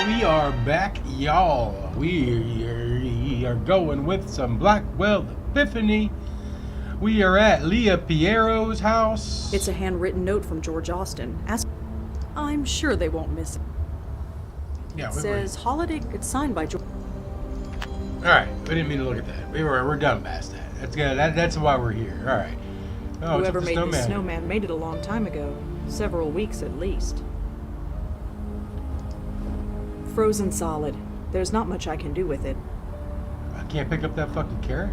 we are back, y'all. We are going with some Blackwell Epiphany. We are at Leah Piero's house. It's a handwritten note from George Austin. I'm sure they won't miss it. Yeah, it says holiday. It's signed by George. All right, we didn't mean to look at that. We're done past that. That's good. That's why we're here. All right. Oh, whoever made the snowman made it a long time ago, several weeks at least. Frozen solid. There's not much I can do with it. I can't pick up that fucking carrot.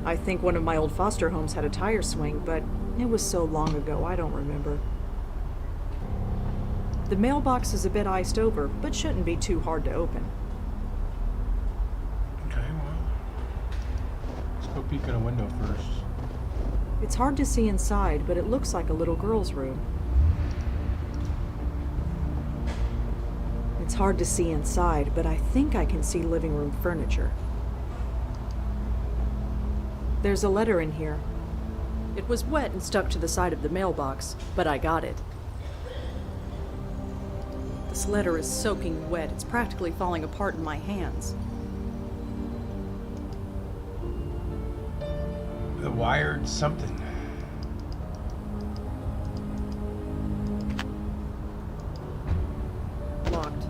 I think one of my old foster homes had a tire swing, but it was so long ago I don't remember. The mailbox is a bit iced over, but shouldn't be too hard to open. Okay, well, let's go peek in a window first. It's hard to see inside, but it looks like a little girl's room. It's hard to see inside, but I think I can see living room furniture. There's a letter in here. It was wet and stuck to the side of the mailbox, but I got it. This letter is soaking wet. It's practically falling apart in my hands. The wired something. Locked.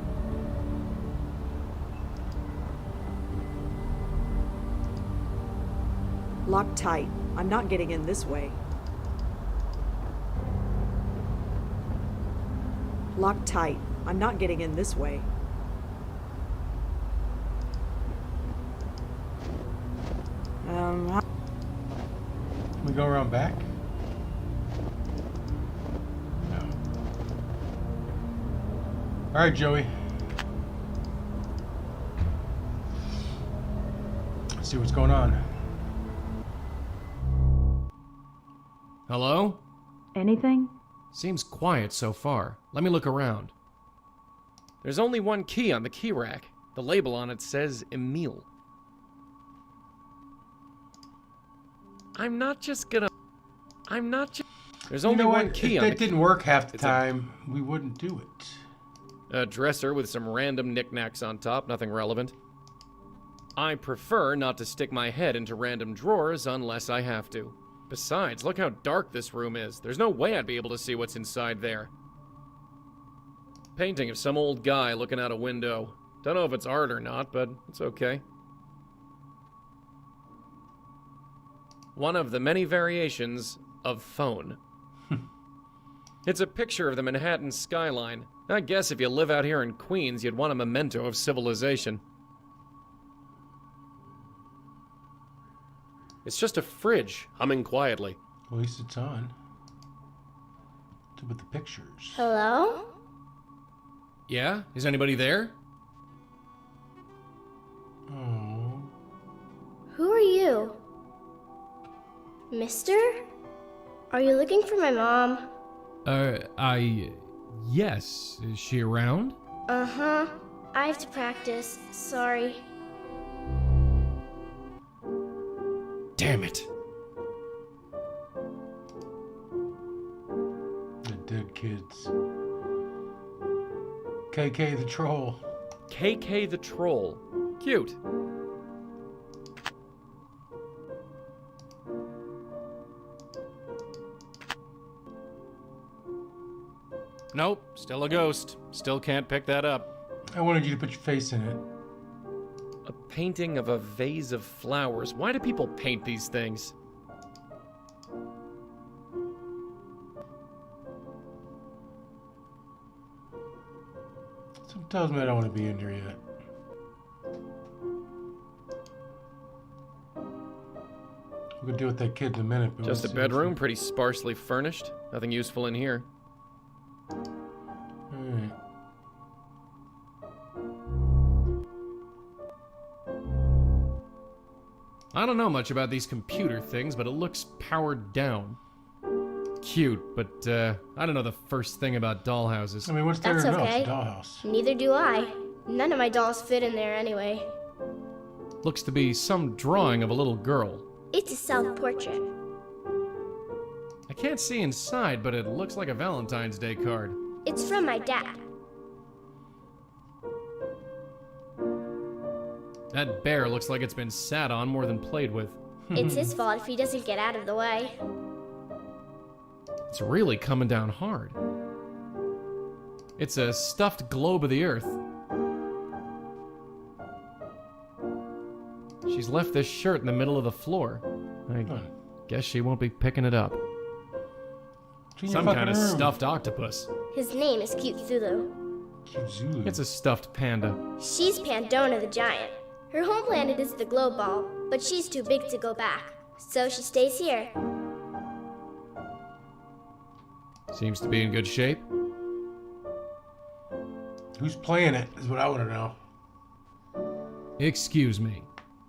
Locked tight. I'm not getting in this way. Locked tight. I'm not getting in this way. Can we go around back? No. All right, Joey. Let's see what's going on. Hello? Anything? Seems quiet so far. Let me look around. There's only one key on the key rack. The label on it says Emile. There's only one key on the key. If that didn't work half the time, we wouldn't do it. A dresser with some random knickknacks on top, nothing relevant. I prefer not to stick my head into random drawers unless I have to. Besides, look how dark this room is. There's no way I'd be able to see what's inside there. Painting of some old guy looking out a window. Don't know if it's art or not, but it's okay. One of the many variations of phone. It's a picture of the Manhattan skyline. I guess if you live out here in Queens, you'd want a memento of civilization. It's just a fridge, humming quietly. At least it's on. With the pictures. Hello? Yeah? Is anybody there? Oh. Who are you? Mister? Are you looking for my mom? Yes. Is she around? Uh-huh. I have to practice. Sorry. Damn it. The dead kids. KK the troll. KK the troll. Cute. Nope, still a ghost. Still can't pick that up. I wanted you to put your face in it. A painting of a vase of flowers. Why do people paint these things? Something tells me I don't want to be in here yet. We could deal with that kid in a minute. But Just a bedroom, pretty sparsely furnished. Nothing useful in here. Alright. I don't know much about these computer things, but it looks powered down. Cute, but I don't know the first thing about dollhouses. I mean, what's there That's to know? okay. It's a dollhouse. Neither do I. None of my dolls fit in there anyway. Looks to be some drawing of a little girl. It's a self-portrait. I can't see inside, but it looks like a Valentine's Day card. It's from my dad. That bear looks like it's been sat on more than played with. It's his fault if he doesn't get out of the way. It's really coming down hard. It's a stuffed globe of the earth. She's left this shirt in the middle of the floor. I guess she won't be picking it up. Some kind of stuffed octopus. His name is Cute Zulu. Zulu. It's a stuffed panda. She's Pandora the giant. Her home planet is the globe ball, but she's too big to go back. So she stays here. Seems to be in good shape. Who's playing it is what I want to know. Excuse me.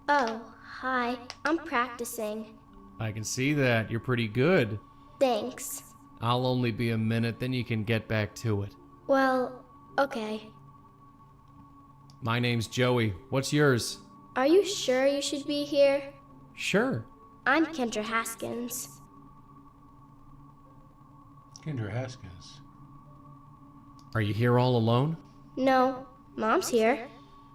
Oh, hi. I'm practicing. I can see that. You're pretty good. Thanks. I'll only be a minute, then you can get back to it. Well, okay. My name's Joey. What's yours? Are you sure you should be here? Sure. I'm Kendra Haskins. Kendra Haskins. Are you here all alone? No, Mom's here.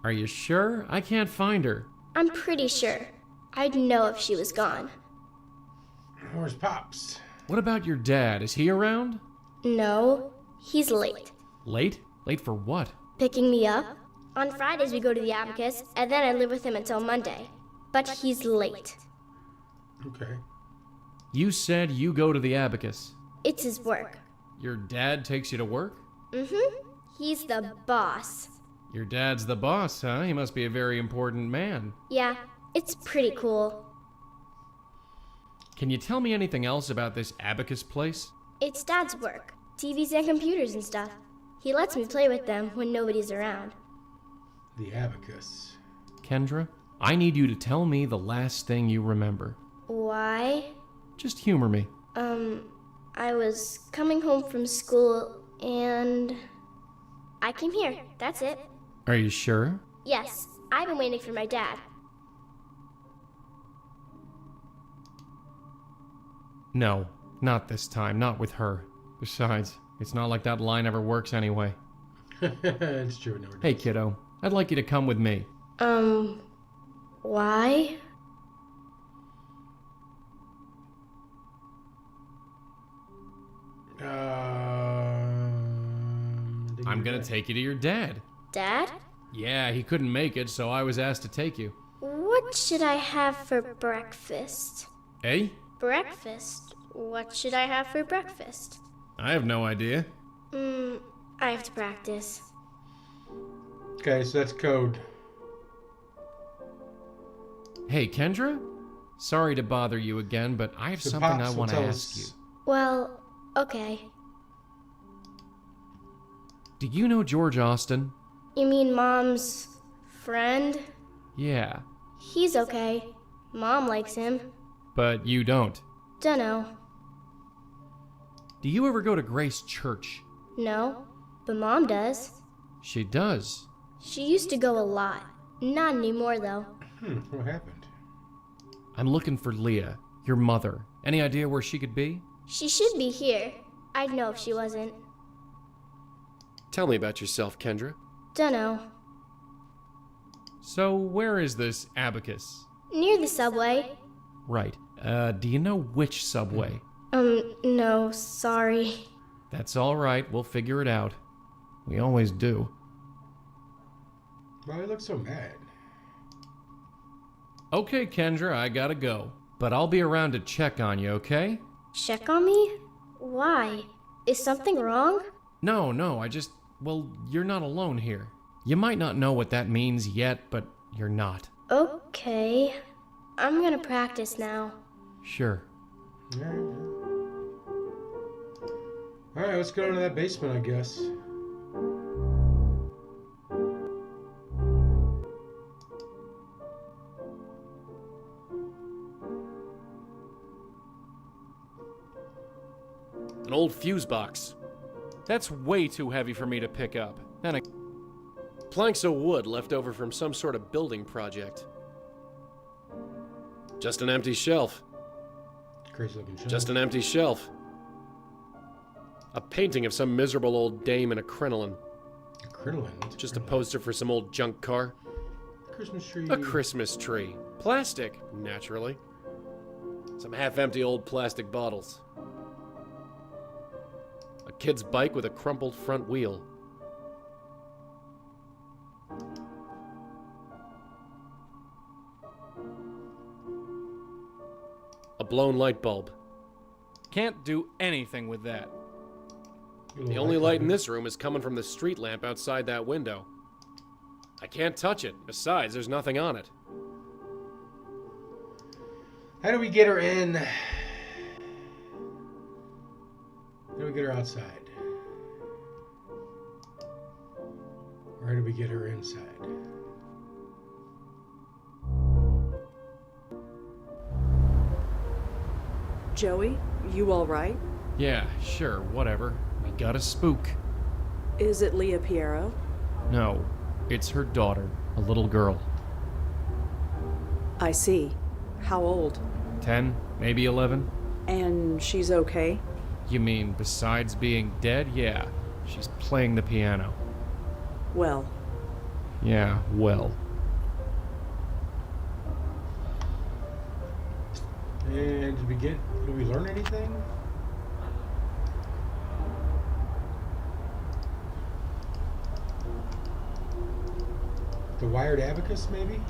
Are you sure? I can't find her. I'm pretty sure. I'd know if she was gone. Where's Pops? What about your dad? Is he around? No, he's late. Late? Late for what? Picking me up? On Fridays we go to the Abacus, and then I live with him until Monday. But he's late. Okay. You said you go to the Abacus. It's his work. Your dad takes you to work? Mm-hmm. He's the boss. Your dad's the boss, huh? He must be a very important man. Yeah, it's pretty cool. Can you tell me anything else about this Abacus place? It's Dad's work. TVs and computers and stuff. He lets me play with them when nobody's around. The Abacus. Kendra, I need you to tell me the last thing you remember. Why? Just humor me. I was coming home from school and I came here. That's it. Are you sure? Yes, I've been waiting for my dad. No, not this time. Not with her. Besides, it's not like that line ever works anyway. It's true, it never does. Hey, kiddo, I'd like you to come with me. Why? I'm gonna take you to your dad. Dad? Yeah, he couldn't make it, so I was asked to take you. What should I have for breakfast? Eh? Breakfast? What should I have for breakfast? I have no idea. I have to practice. Okay, so that's code. Hey, Kendra? Sorry to bother you again, but I have So something Pops I will want to tell ask us- you. Well, okay. Do you know George Austin? You mean Mom's friend? Yeah, He's okay. Mom likes him. but you don't. Dunno. Do you ever go to Grace Church? No, but Mom does. She does. She used to go a lot. Not anymore, though. What happened? I'm looking for Leah, your mother. Any idea where she could be? She should be here. I'd know if she wasn't. Tell me about yourself, Kendra. Dunno. So, where is this Abacus? Near the subway. Right. Do you know which subway? No, sorry. That's all right. We'll figure it out. We always do. Why you look so mad? Okay, Kendra, I gotta go. But I'll be around to check on you, okay? Check on me? Why? Is something wrong? No, well, you're not alone here. You might not know what that means yet, but you're not. Okay. I'm gonna practice now. Sure. Alright, let's go into that basement, I guess. An old fuse box. That's way too heavy for me to pick up. And planks of wood left over from some sort of building project. Just an empty shelf. Crazy looking shit. Just an empty shelf. A painting of some miserable old dame in a crinoline. Crinoline? Just a poster for some old junk car. Christmas tree. A Christmas tree. Plastic, naturally. Some half-empty old plastic bottles. A kid's bike with a crumpled front wheel. A blown light bulb. Can't do anything with that. The only light in this room is coming from the street lamp outside that window. I can't touch it. Besides, there's nothing on it. How do we get her in? How do we get her outside? Or how do we get her inside? Joey, you all right? Yeah, sure, whatever. We got a spook. Is it Leah Piero? No, it's her daughter, a little girl. I see. How old? 10, maybe 11? And she's okay? You mean besides being dead? Yeah, she's playing the piano. Well, Yeah, well. And did we learn anything? The wired abacus, maybe?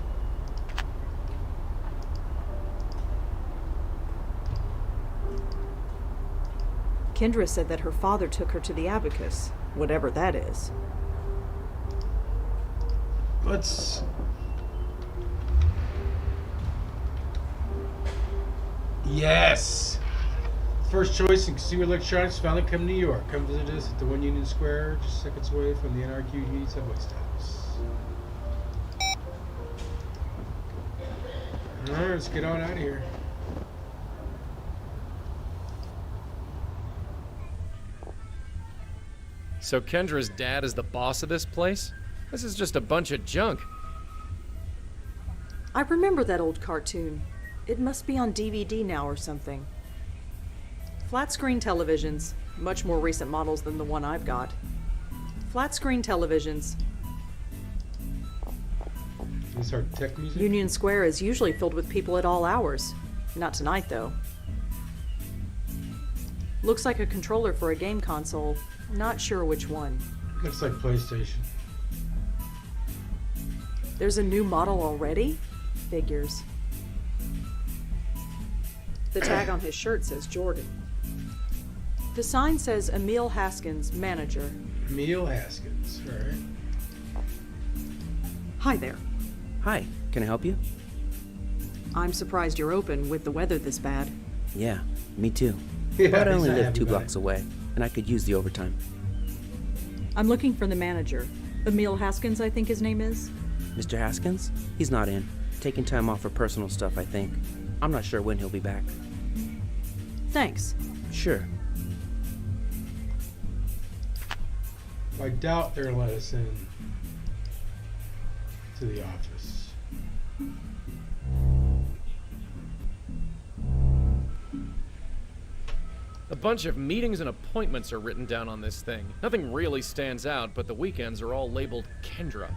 Kendra said that her father took her to the abacus, whatever that is. Let's... Yes! First choice in consumer electronics finally come to New York. Come visit us at the 1 Union Square, just seconds away from the NRQ Union subway stops. Alright, let's get on out of here. So Kendra's dad is the boss of this place? This is just a bunch of junk. I remember that old cartoon. It must be on DVD now or something. Flat screen televisions, much more recent models than the one I've got. Flat screen televisions. This our tech music? Union Square is usually filled with people at all hours. Not tonight, though. Looks like a controller for a game console. Not sure which one. Looks like PlayStation. There's a new model already? Figures. The tag on his shirt says Jordan. The sign says Emil Haskins, manager. Emil Haskins, alright. Hi there. Hi, can I help you? I'm surprised you're open with the weather this bad. Yeah, me too. Yeah, But I he's only not live happy 2 about blocks it. away, and I could use the overtime. I'm looking for the manager. Emil Haskins, I think his name is. Mr. Haskins? He's not in. Taking time off for personal stuff, I think. I'm not sure when he'll be back. Thanks. Sure. I doubt they're gonna let us in to the office. A bunch of meetings and appointments are written down on this thing. Nothing really stands out, but the weekends are all labeled Kendra.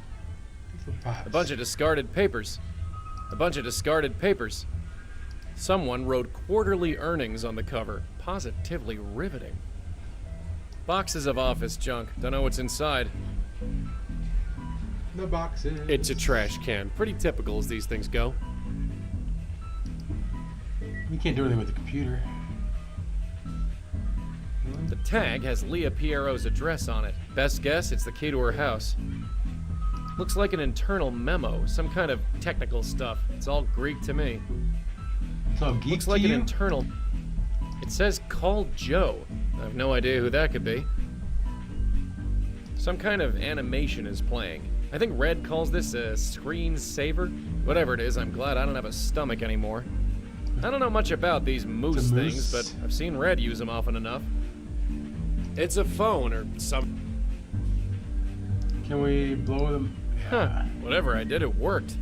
For pops. A bunch of discarded papers. A bunch of discarded papers. Someone wrote quarterly earnings on the cover. Positively riveting. Boxes of office junk. Don't know what's inside. The boxes. It's a trash can. Pretty typical as these things go. We can't do anything with the computer. The tag has Leah Piero's address on it. Best guess, it's the key to her house. Looks like an internal memo, some kind of technical stuff. It's all Greek to me. So geek Looks to like an you? internal... It says call Joe. I have no idea who that could be. Some kind of animation is playing. I think Red calls this a screen saver. Whatever it is, I'm glad I don't have a stomach anymore. I don't know much about these moose It's a things, moose. but I've seen Red use them often enough. It's a phone or some... Can we blow them? Huh. Whatever I did, it worked.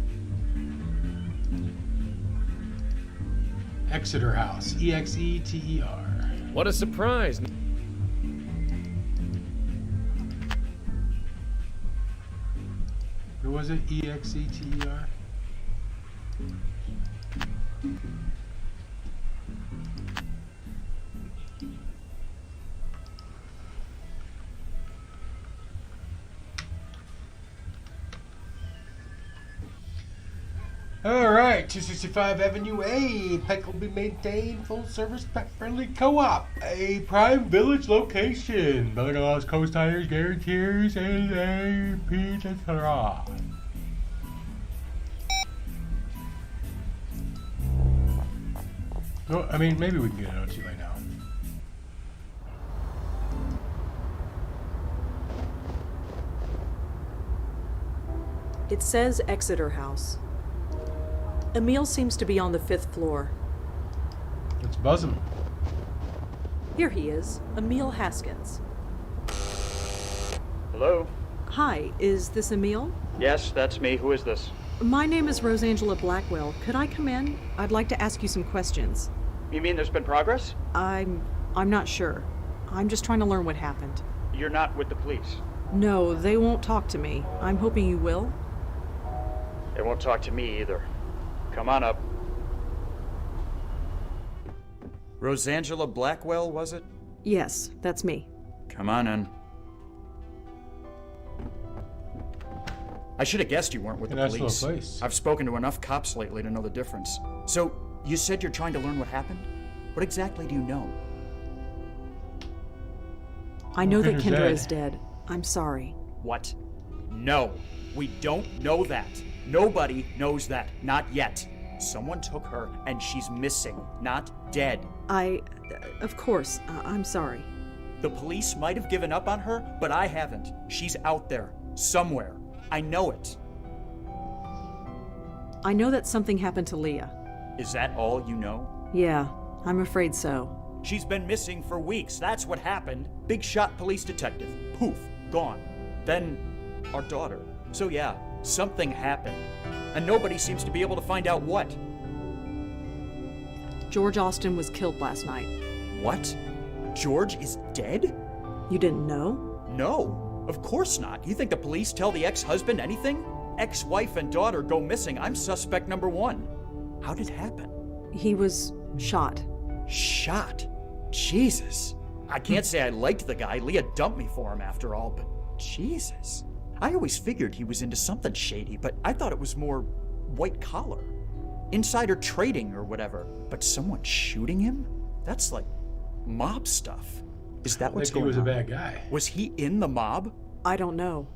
Exeter House. EXETER. What a surprise. Who was it? EXETER? Alright, 265 Avenue A. Pike will be maintained, full service, pet friendly co op. A prime village location. Building allows coast tires, guarantees, and APs, etc. Well, I mean, maybe we can get an OT right now. It says Exeter House. Emil seems to be on the 5th floor. Let's buzz him. Here he is, Emil Haskins. Hello? Hi, is this Emil? Yes, that's me. Who is this? My name is Rosangela Blackwell. Could I come in? I'd like to ask you some questions. You mean there's been progress? I'm not sure. I'm just trying to learn what happened. You're not with the police. No, they won't talk to me. I'm hoping you will. They won't talk to me either. Come on up. Rosangela Blackwell, was it? Yes, that's me. Come on in. I should have guessed you weren't with the Nice police. little place. I've spoken to enough cops lately to know the difference. So, you said you're trying to learn what happened? What exactly do you know? I know that Kendra's Kendra dead. is dead. I'm sorry. What? No, we don't know that. Nobody knows that. Not yet. Someone took her, and she's missing, not dead. Of course, I'm sorry. The police might have given up on her, but I haven't. She's out there, somewhere. I know it. I know that something happened to Leah. Is that all you know? Yeah, I'm afraid so. She's been missing for weeks. That's what happened. Big shot police detective. Poof, gone. Then, our daughter. So yeah, something happened. And nobody seems to be able to find out what. George Austin was killed last night. What? George is dead? You didn't know? No, of course not. You think the police tell the ex-husband anything? Ex-wife and daughter go missing. I'm suspect number one. How did it happen? He was shot. Shot? Jesus. I can't say I liked the guy. Leah dumped me for him after all, but Jesus. I always figured he was into something shady, but I thought it was more white collar. Insider trading or whatever. But someone shooting him? That's like mob stuff. Is that what's going on? He was a bad guy. Was he in the mob? I don't know.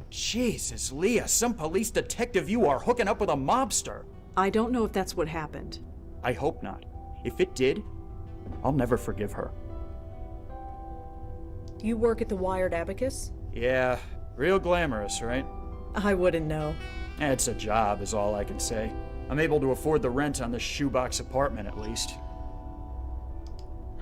Jesus, Leah, some police detective you are hooking up with a mobster. I don't know if that's what happened. I hope not. If it did, I'll never forgive her. You work at the Wired Abacus? Yeah, real glamorous, right? I wouldn't know. It's a job, is all I can say. I'm able to afford the rent on this shoebox apartment, at least.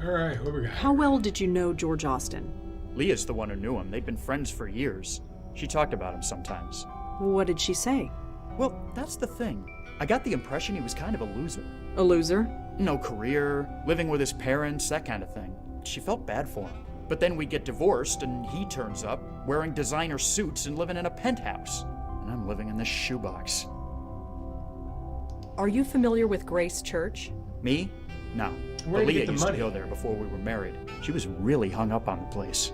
Alright, what we got? How well did you know George Austin? Leah's the one who knew him. They'd been friends for years. She talked about him sometimes. What did she say? Well, that's the thing. I got the impression he was kind of a loser. A loser? No career, living with his parents, that kind of thing. She felt bad for him. But then we get divorced, and he turns up, wearing designer suits and living in a penthouse. And I'm living in this shoebox. Are you familiar with Grace Church? Me? No. Where'd But you Leah get the used money? to go there before we were married. She was really hung up on the place.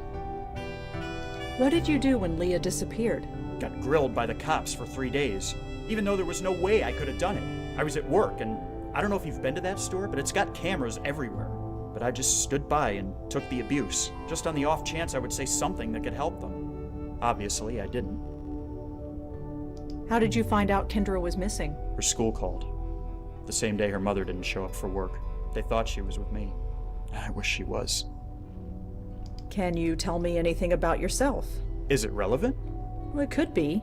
What did you do when Leah disappeared? Got grilled by the cops for 3 days, even though there was no way I could have done it. I was at work, and I don't know if you've been to that store, but it's got cameras everywhere. But I just stood by and took the abuse, just on the off chance I would say something that could help them. Obviously, I didn't. How did you find out Kendra was missing? Her school called. The same day her mother didn't show up for work. They thought she was with me. I wish she was. Can you tell me anything about yourself? Is it relevant? Well, it could be.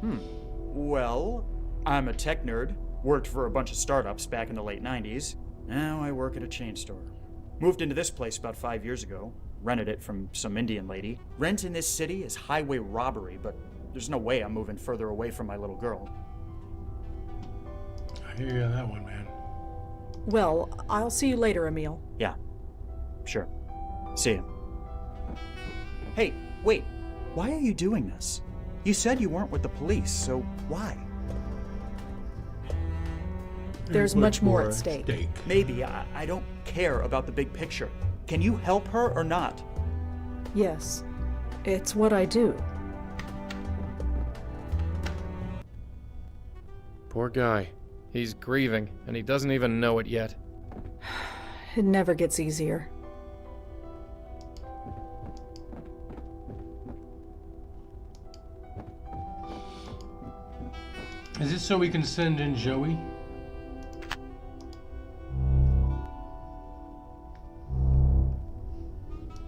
Well, I'm a tech nerd. Worked for a bunch of startups back in the late 90s. Now I work at a chain store. Moved into this place about 5 years ago. Rented it from some Indian lady. Rent in this city is highway robbery, but there's no way I'm moving further away from my little girl. I hear you on that one, man. Well, I'll see you later, Emil. Yeah, sure. See ya. Hey, wait. Why are you doing this? You said you weren't with the police, so why? There's much more at stake. Maybe. I don't care about the big picture. Can you help her or not? Yes, it's what I do. Poor guy. He's grieving, and he doesn't even know it yet. It never gets easier. Is this so we can send in Joey?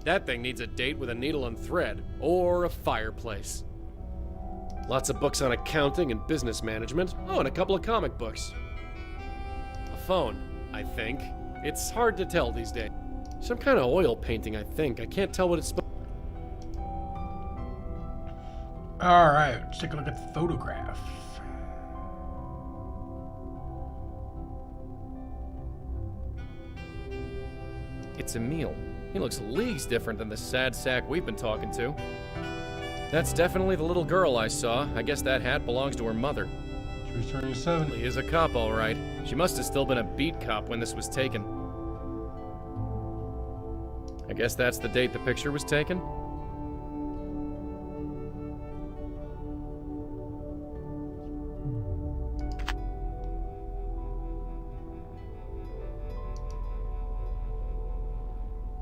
That thing needs a date with a needle and thread, or a fireplace. Lots of books on accounting and business management. Oh, and a couple of comic books. A phone, I think. It's hard to tell these days. Some kind of oil painting, I think. I can't tell what it's... Alright, let's take a look at the photograph. It's Emil. He looks leagues different than the sad sack we've been talking to. That's definitely the little girl I saw. I guess that hat belongs to her mother. She was turning 7. He is a cop, all right. She must have still been a beat cop when this was taken. I guess that's the date the picture was taken?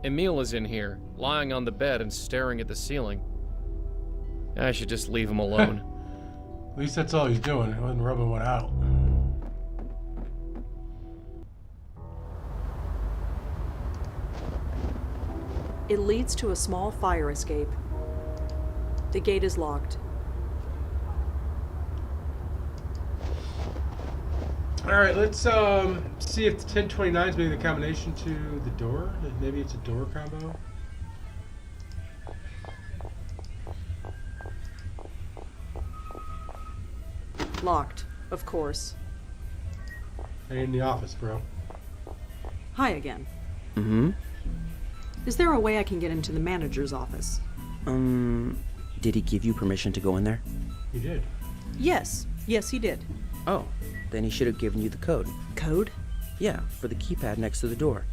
Emil is in here, lying on the bed and staring at the ceiling. I should just leave him alone. At least that's all he's doing. He wasn't rubbing one out. It leads to a small fire escape. The gate is locked. Alright, let's see if the 1029 is maybe the combination to the door. Maybe it's a door combo. Locked, of course. I ain't in the office, bro. Hi again. Mm-hmm. Is there a way I can get into the manager's office? Did he give you permission to go in there? He did. Yes. Yes, he did. Oh, then he should have given you the code. Code? Yeah, for the keypad next to the door.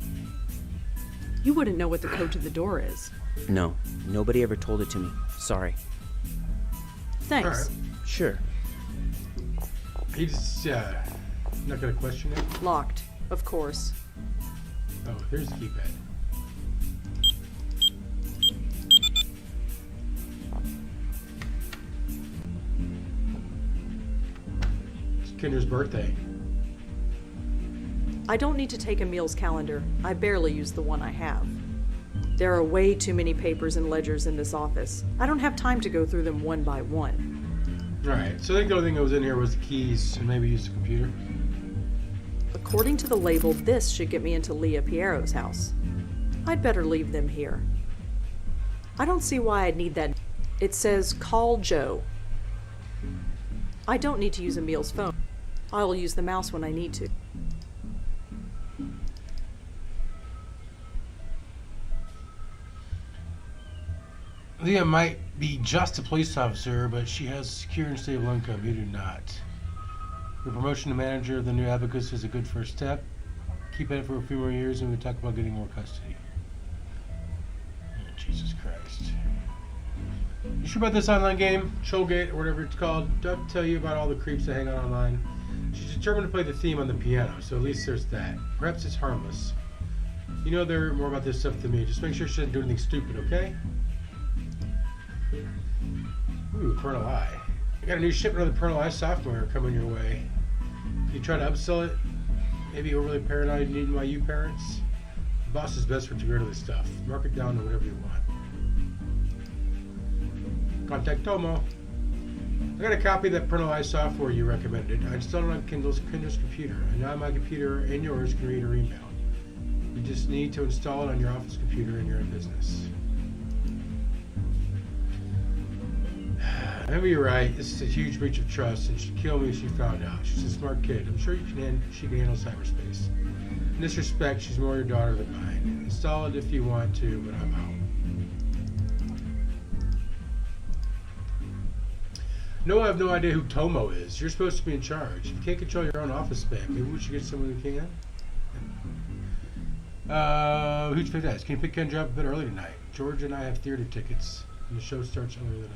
You wouldn't know what the code to the door is. No, nobody ever told it to me. Sorry. Thanks. Alright. Sure. He's not gonna question it. Locked, of course. Oh, here's the keypad. It's Kinder's birthday. I don't need to take Emil's calendar. I barely use the one I have. There are way too many papers and ledgers in this office. I don't have time to go through them one by one. Alright, so I think the only thing that was in here was the keys and maybe use the computer. According to the label, this should get me into Leah Piero's house. I'd better leave them here. I don't see why I'd need that. It says, call Joe. I don't need to use Emil's phone. I'll use the mouse when I need to. Leah might be just a police officer, but she has secure and stable income. You do not. Your promotion to manager of the new Abacus is a good first step. Keep at it for a few more years and we'll talk about getting more custody. Oh, Jesus Christ. You sure about this online game? Trollgate, or whatever it's called? Do I have to tell you about all the creeps that hang out online? She's determined to play the theme on the piano, so at least there's that. Perhaps it's harmless. You know there more about this stuff than me. Just make sure she doesn't do anything stupid, okay? Ooh, Colonel I. I got a new shipment of the Colonel I software coming your way. You try to upsell it? Maybe overly paranoid needing my you parents? The boss is best for to get rid of this stuff. Mark it down to whatever you want. Contact Tomo. I got a copy of that Colonel I software you recommended. I installed it on Kindle's computer, and now my computer and yours can read or email. You just need to install it on your office computer and you're in business. Maybe you're right. This is a huge breach of trust, and she'd kill me if she found out. She's a smart kid. I'm sure she can handle cyberspace. In this respect, she's more your daughter than mine. Install it if you want to, but I'm out. No, I have no idea who Tomo is. You're supposed to be in charge. If you can't control your own office spam, maybe we should get someone who can. Huge fantastic. Can you pick Kendra up a bit early tonight? George and I have theater tickets, and the show starts earlier than I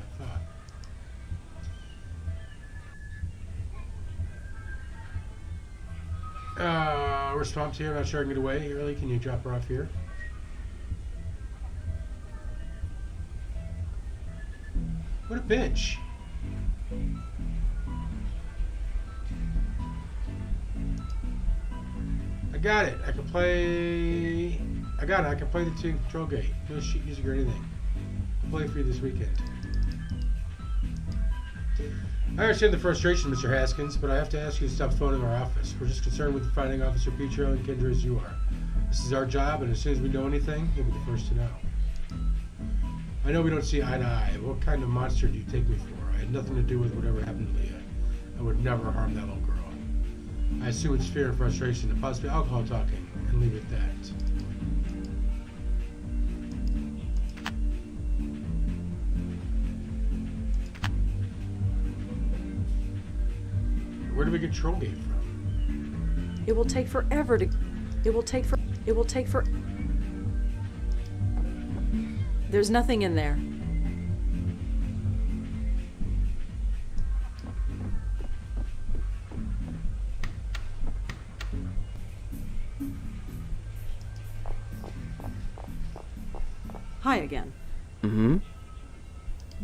thought. We're swamped here. Not sure I can get away early. Can you drop her off here? What a bitch. I got it. I can play. I got it. I can play the team control gate. No sheet music or anything. I'll play for you this weekend. I understand the frustration, Mr. Haskins, but I have to ask you to stop phoning our office. We're just concerned with finding Officer Petro and Kendra as you are. This is our job, and as soon as we know anything, you'll be the first to know. I know we don't see eye to eye. But what kind of monster do you take me for? I had nothing to do with whatever happened to Leah. I would never harm that little girl. I assume it's fear and frustration and possibly alcohol talking, and leave it at that. Where do we get Trollgate from? It will take forever to... There's nothing in there. Hi again. Mm-hmm.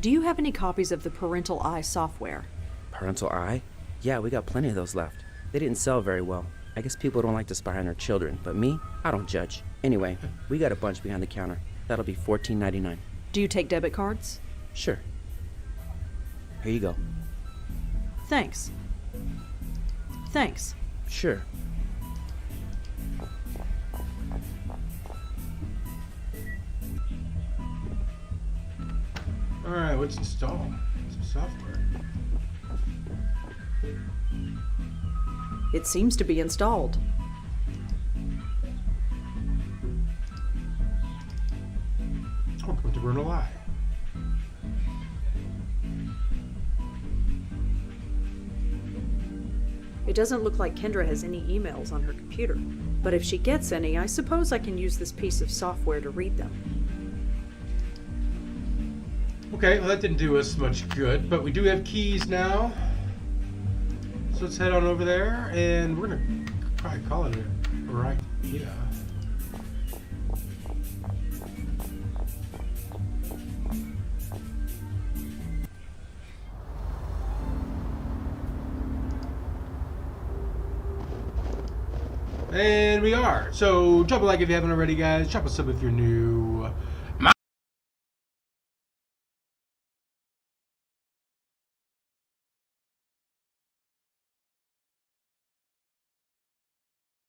Do you have any copies of the Parental Eye software? Parental Eye? Yeah, we got plenty of those left. They didn't sell very well. I guess people don't like to spy on their children, but me, I don't judge. Anyway, we got a bunch behind the counter. That'll be $14.99. Do you take debit cards? Sure. Here you go. Thanks. Thanks. Sure. Alright, let's install some software. It seems to be installed. Welcome to Parental Eye. It doesn't look like Kendra has any emails on her computer, but if she gets any, I suppose I can use this piece of software to read them. Okay, well that didn't do us much good, but we do have keys now. So let's head on over there, and we're gonna probably call it a right. Yeah. And we are. So drop a like if you haven't already, guys. Drop a sub if you're new.